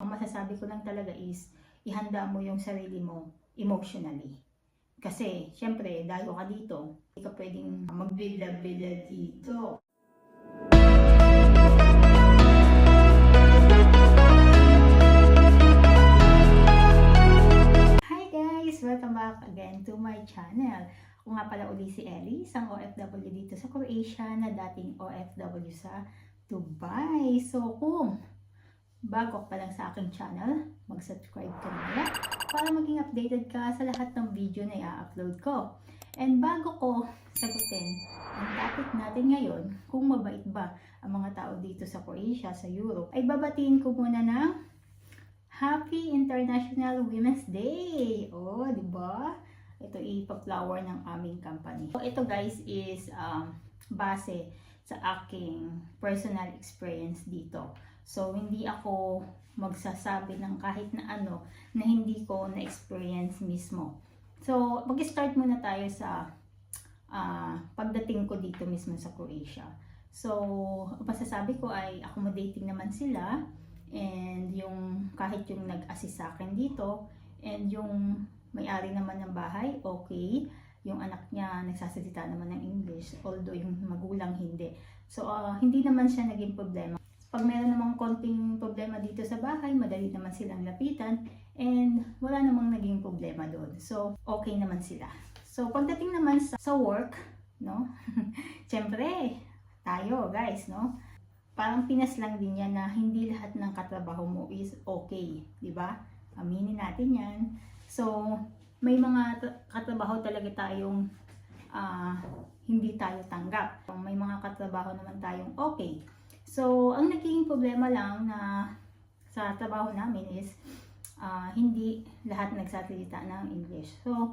Ang masasabi ko lang talaga is, ihanda mo yung sarili mo emotionally. Kasi, syempre, dayo ka dito, hindi ka pwedeng magbila-bila dito. Hi guys! Welcome back again to my channel. Ako nga pala uli si Ellie, isang OFW dito sa Croatia na dating OFW sa Dubai. So, kung bago ka pa lang sa aking channel, mag-subscribe ka na para maging updated ka sa lahat ng video na i-upload ko. And bago ko sagutin ang topic natin ngayon, kung mabait ba ang mga tao dito sa Croatia, sa Europe, ay babatiin ko muna ng Happy International Women's Day! Oh, di ba? Ito ipa-flower ng aming company. So, ito guys is base sa aking personal experience dito. So, hindi ako magsasabi ng kahit na ano na hindi ko na-experience mismo. So, mag-start muna tayo sa pagdating ko dito mismo sa Croatia. So, masasabi ko ay accommodating naman sila. And yung kahit yung nag-assist sa akin dito, and yung may-ari naman ng bahay, okay. Yung anak niya nagsasalita naman ng English, although yung magulang hindi. So, hindi naman siya naging problema. Pag meron namang konting problema dito sa bahay, madali naman silang lapitan, and wala namang naging problema doon. So, okay naman sila. So, pagdating naman sa work, no? Siyempre, tayo guys, no? Parang Pinas lang din yan na hindi lahat ng katrabaho mo is okay, di ba? Aminin natin yan. So, may mga katrabaho talaga tayong hindi tayo tanggap. May mga katrabaho naman tayong okay. So, ang naging problema lang na sa trabaho namin is hindi lahat nagsasalita ng English. So,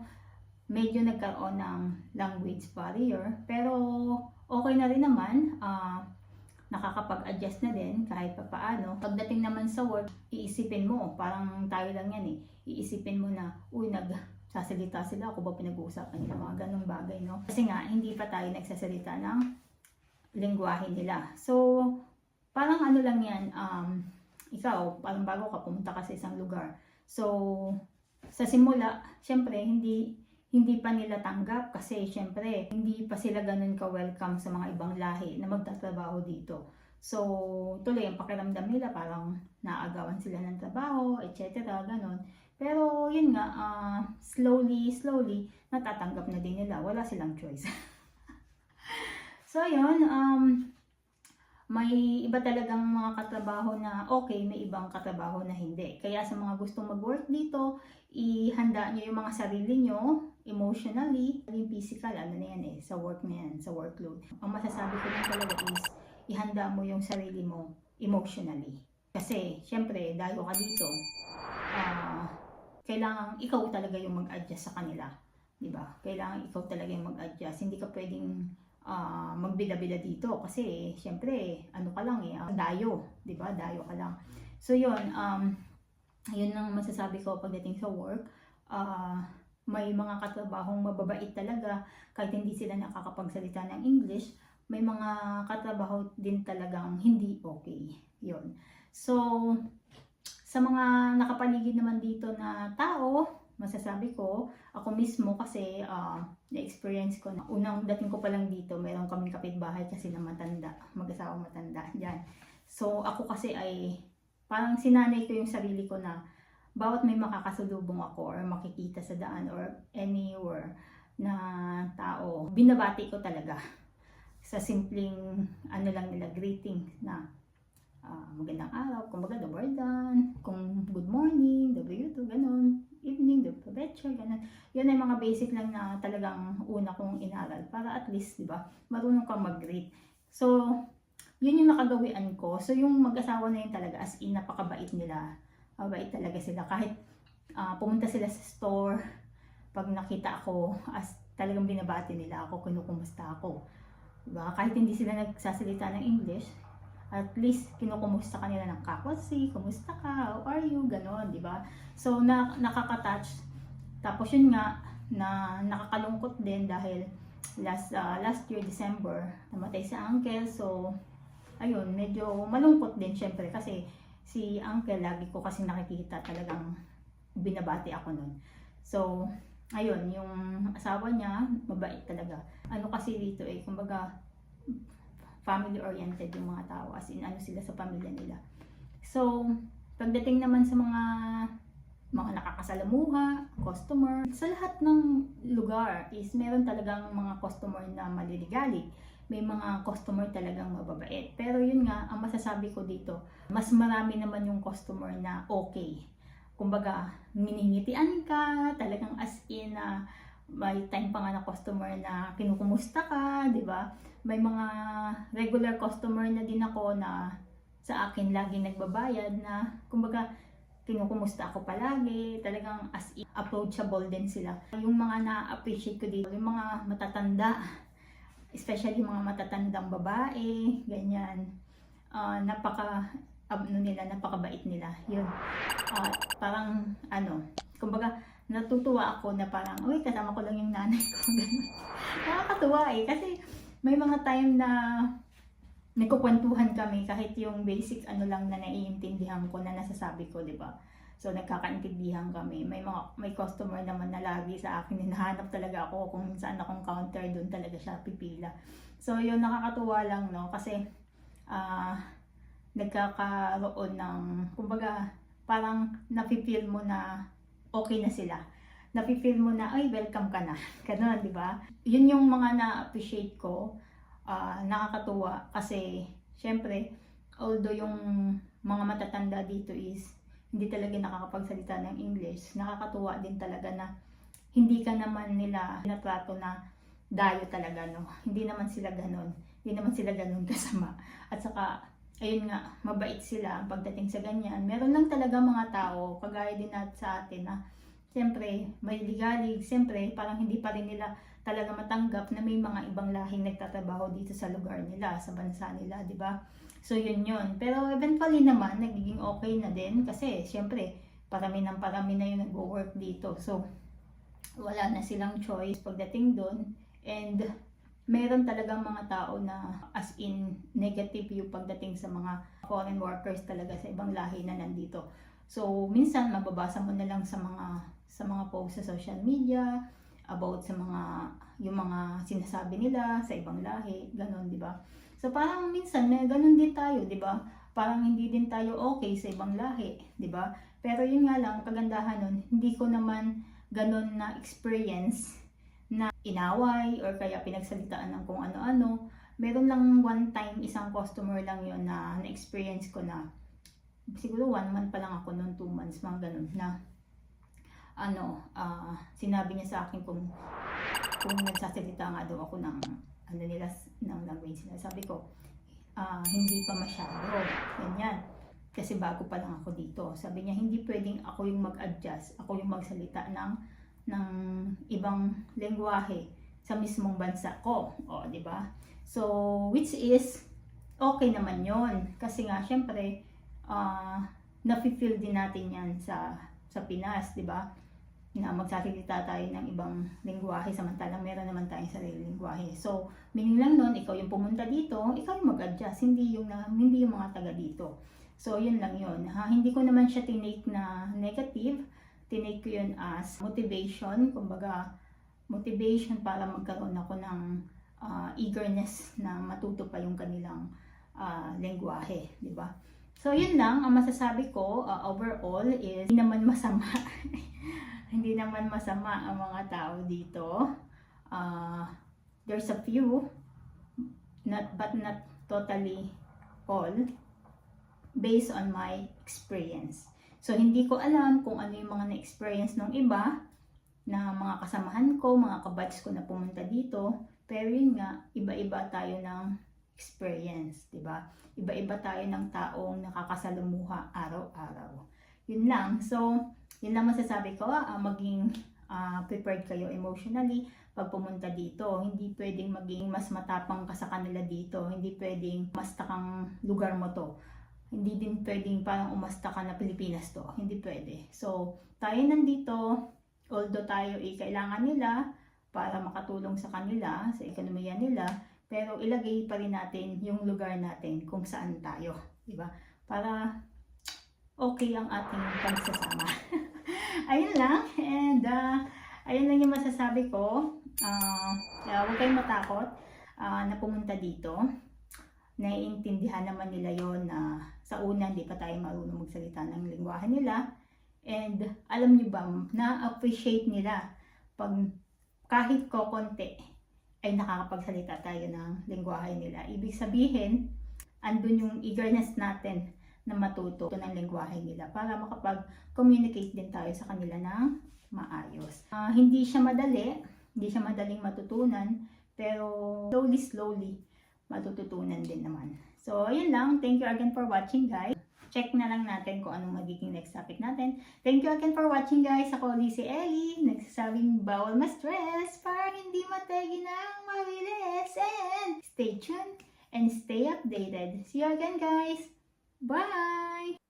medyo nagkaroon ng language barrier. Pero, okay na rin naman. Nakakapag-adjust na din kahit pa paano. Pagdating naman sa work, iisipin mo, parang tayo lang yan eh, iisipin mo na, uy, nagsasalita sila, ako ba pinag-uusapan nila, mga ganong bagay, no? Kasi nga, hindi pa tayo nagsasalita ng lengguwahe nila. So, parang ano lang yan, ikaw, parang bago ka, pumunta ka sa isang lugar. So, sa simula, syempre, hindi pa nila tanggap kasi syempre hindi pa sila ganun ka-welcome sa mga ibang lahi na magtatrabaho dito. So, tuloy ang pakiramdam nila parang naagawan sila ng trabaho, etc. Ganun. Pero yun nga, slowly, natatanggap na din nila. Wala silang choice. So, yun, may iba talagang mga katrabaho na okay, may ibang katrabaho na hindi. Kaya sa mga gustong mag-work dito, ihanda nyo yung mga sarili nyo emotionally, yung physical, ano na yan eh, sa work na yan, sa workload. Ang masasabi ko lang talaga is, ihanda mo yung sarili mo emotionally. Kasi, syempre, dayo ka dito, kailangan ikaw talaga yung mag-adjust sa kanila. Diba? Kailangan ikaw talaga yung mag-adjust. Hindi ka pwedeng magbida-bida dito kasi syempre ano ka lang eh, dayo, 'di ba? Dayo ka lang. So yun, yun ang masasabi ko pagdating sa work. May mga katrabahong mababait talaga kahit hindi sila nakakapagsalita ng English, may mga katrabaho din talagang hindi okay. Yun. So sa mga nakapaligid naman dito na tao, masasabi ko, ako mismo kasi na-experience ko na unang dating ko pa lang dito, meron kaming kapitbahay kasi na matanda, mag-asawang matanda dyan. So ako kasi ay parang sinanay ko yung sarili ko na bawat may makakasalubong ako or makikita sa daan or anywhere na tao, binabati ko talaga sa simpleng ano lang nila, greeting na magandang araw, kumbaga the word done, kung good morning, W2, ganun, evening, the provecho, ganun. Yun ay mga basic lang na talagang una kong inaral para at least, di ba, marunong kang mag-greet. So, yun yung nakagawian ko. So, yung mag-asawa na yun talaga, as in, napakabait nila. Mabait talaga sila. Kahit pumunta sila sa store, pag nakita ako, as talagang binabati nila ako, kinukumusta ako. Diba? Kahit hindi sila nagsasalita ng English, at least kinukumusta ka nila ng kakwasi, kumusta ka, how are you, gano'n, di ba? So, nakaka-touch. Tapos yun nga, na nakakalungkot din dahil last year, December, namatay si uncle. So, ayun, medyo malungkot din syempre kasi Si uncle, lagi ko kasi nakikita talagang binabati ako nun. So, ayun, yung asawa niya, mabait talaga. Ano kasi dito kumbaga, family-oriented yung mga tao, as in ano sila sa pamilya nila. So, pagdating naman sa mga nakakasalamuha, customer, sa lahat ng lugar is meron talagang mga customer na maliligalig. May mga customer talagang mababait. Pero yun nga, ang masasabi ko dito, mas marami naman yung customer na okay. Kumbaga, miningitian ka, talagang as in na may time pa nga na customer na kinukumusta ka, di ba? May mga regular customer na din ako na sa akin lagi nagbabayad na, kumbaga, kinukumusta ako palagi, talagang as in, approachable din sila. Yung mga na-appreciate ko dito, yung mga matatanda, especially mga matatandang babae, ganyan, napakabait nila, yun. Parang, kumbaga, natutuwa ako na parang, uy, kasama ko lang yung nanay ko, nakakatuwa kasi may mga time na nagkukwentuhan kami kahit yung basic lang na naiintindihan ko na nasasabi ko, di ba? So nagkakaintindihan kami. May customer naman na lagi sa akin, hinahanap talaga ako kung saan akong counter, doon talaga siya pipila. So yun, nakakatuwa lang, no? Kasi nagkakaroon ng, kumbaga, parang nafe-feel mo na okay na sila. Nafe-feel mo na, ay, welcome ka na. Ganun, di ba? Yun yung mga na-appreciate ko. Nakakatuwa kasi syempre, although yung mga matatanda dito is hindi talaga nakakapagsalita ng English, nakakatuwa din talaga na hindi ka naman nila natrato na dayo talaga, no? Hindi naman sila ganun. Hindi naman sila ganun kasama. At saka, ayun nga, mabait sila pagdating sa ganyan. Meron lang talaga mga tao, kagaya din sa atin na siyempre, may ligalig, siyempre, parang hindi pa rin nila talaga matanggap na may mga ibang lahing nagtatrabaho dito sa lugar nila, sa bansa nila, di ba? So yun yun. Pero eventually naman, nagiging okay na din kasi syempre, parami na yung nag-work dito. So, wala na silang choice pagdating doon. And meron talagang mga tao na as in negative yung pagdating sa mga foreign workers talaga sa ibang lahi na nandito. So, minsan mababasa mo na lang sa mga post sa social media about sa yung mga sinasabi nila sa ibang lahi, ganun, di ba? So parang minsan may ganun din tayo, di ba? Parang hindi din tayo okay sa ibang lahi, di ba? Pero yun nga lang, kagandahan nun, hindi ko naman ganun na experience na inaway or kaya pinagsalitaan ng kung ano-ano. Meron lang one time, isang customer lang yun na na-experience ko na siguro 1 month pa lang ako noon, 2 months, mga ganun na sinabi niya sa akin kung nagsasalita nga daw ako ng ng language nila. Sabi ko, hindi pa masyado, ganyan. Kasi bago pa lang ako dito. Sabi niya, hindi pwedeng ako yung mag-adjust, ako yung magsalita ng ibang lengguwahe sa mismong bansa ko. O, di ba? So, which is, okay naman yon. Kasi nga, syempre, nafe-feel din natin yan sa Pinas, di ba? Na magsasalita tayo ng ibang lengguwahe samantalang meron naman tayong sarili lengguwahe. So, meaning lang nun, ikaw yung pumunta dito, ikaw yung mag-adjust, hindi yung mga taga dito. So, yun lang yun. Hindi ko naman siya tinake na negative, tinake ko yun as motivation, kumbaga motivation para magkaroon ako ng eagerness na matuto pa yung kanilang lengguwahe, di ba? So, yun lang, ang masasabi ko overall is hindi naman masama. Hindi naman masama ang mga tao dito. There's a few, but not totally all, based on my experience. So, hindi ko alam kung ano yung mga na-experience ng iba, na mga kasamahan ko, mga kabatch ko na pumunta dito. Pero yun nga, iba-iba tayo ng experience, di ba? Iba-iba tayo ng taong nakakasalumuha araw-araw. Yun lang. So, yun lang masasabi ko, maging prepared kayo emotionally pag pumunta dito. Hindi pwedeng maging mas matapang ka sa kanila dito. Hindi pwedeng umasta kang lugar mo to. Hindi din pwedeng parang umasta ka na Pilipinas to. Hindi pwede. So, tayo nandito, although tayo kailangan nila para makatulong sa kanila, sa ekonomiya nila, pero ilagay pa rin natin yung lugar natin kung saan tayo, di ba? Para okay ang ating pagsasama. Ayun lang, and ayun lang yung masasabi ko. Kaya huwag kayong matakot na pumunta dito. Naiintindihan naman nila yon na sa una hindi pa tayo marunong magsalita ng lingwahe nila. And alam nyo ba, na-appreciate nila pag kahit konti ay nakakapagsalita tayo ng lingwahe nila. Ibig sabihin, andun yung eagerness natin na matuto ng lingwahe nila para makapag-communicate din tayo sa kanila ng maayos. Hindi siya madaling matutunan, pero slowly matututunan din naman. So, ayun lang. Thank you again for watching, guys. Check na lang natin kung anong magiging next topic natin. Thank you again for watching, guys. Ako ulit si Ellie, nagsasabing bawal ma-stress para hindi mategi ng mabilis. And stay tuned and stay updated. See you again, guys. Bye!